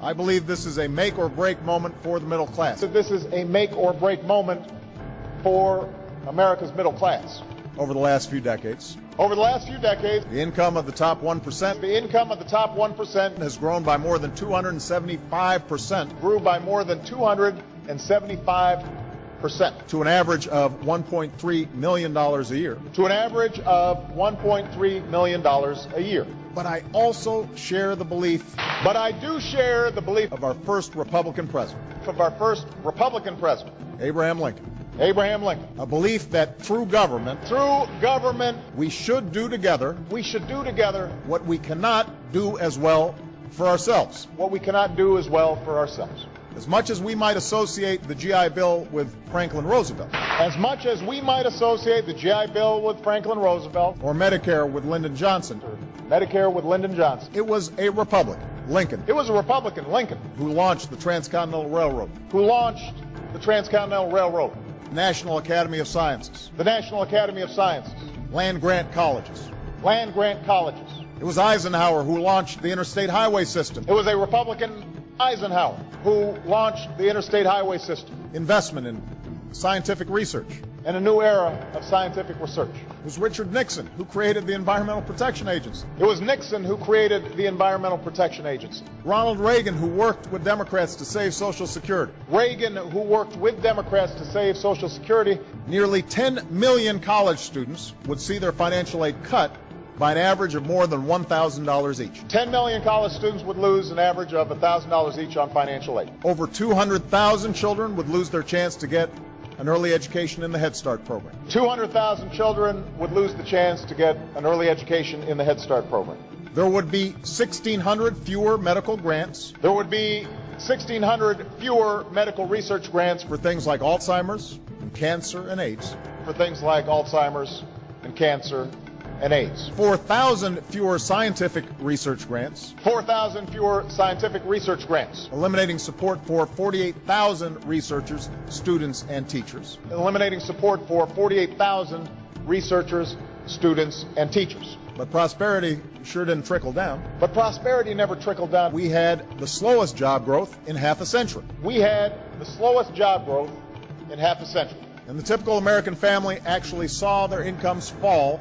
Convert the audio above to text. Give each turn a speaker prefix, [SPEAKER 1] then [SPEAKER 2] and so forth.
[SPEAKER 1] I believe this is a make or break moment for the middle class.
[SPEAKER 2] This is a make or break moment for America's middle class.
[SPEAKER 1] Over the last few decades,
[SPEAKER 2] the
[SPEAKER 1] income of the top 1% has grown by more than 275%.
[SPEAKER 2] Grew by more than 275%.
[SPEAKER 1] To an average of $1.3 million a year.
[SPEAKER 2] To an average of $1.3 million a year.
[SPEAKER 1] But I also share the belief.
[SPEAKER 2] But I do share the belief
[SPEAKER 1] of our first Republican president. Abraham Lincoln. A belief that through government, we should do together what we cannot do as well for ourselves. As much as we might associate the GI Bill with Franklin Roosevelt.
[SPEAKER 2] Or
[SPEAKER 1] Medicare with Lyndon Johnson. It was a Republican, Lincoln. Who launched the Transcontinental Railroad. National Academy of Sciences. Land grant colleges. It was Eisenhower who launched the interstate highway system.
[SPEAKER 2] It was a Republican, Eisenhower, who launched the interstate highway system.
[SPEAKER 1] Investment in scientific research.
[SPEAKER 2] And a new era of scientific research.
[SPEAKER 1] It was Richard Nixon who created the Environmental Protection Agency. Ronald Reagan who worked with Democrats to save Social Security. Nearly 10 million college students would see their financial aid cut by an average of more than $1,000 each.
[SPEAKER 2] 10 million college students would lose an average of $1,000 each on financial aid.
[SPEAKER 1] Over 200,000 children would lose their chance to get an early education in the Head Start program.
[SPEAKER 2] 200,000 children would lose the chance to get an early education in the Head Start program.
[SPEAKER 1] There would be 1,600 fewer medical grants.
[SPEAKER 2] There would be 1,600 fewer medical research grants
[SPEAKER 1] for things like Alzheimer's and cancer and AIDS. 4,000 fewer scientific research grants. Eliminating support for 48,000 researchers, students, and teachers. But prosperity sure didn't trickle down. We had the slowest job growth in half a century. And the typical American family actually saw their incomes fall.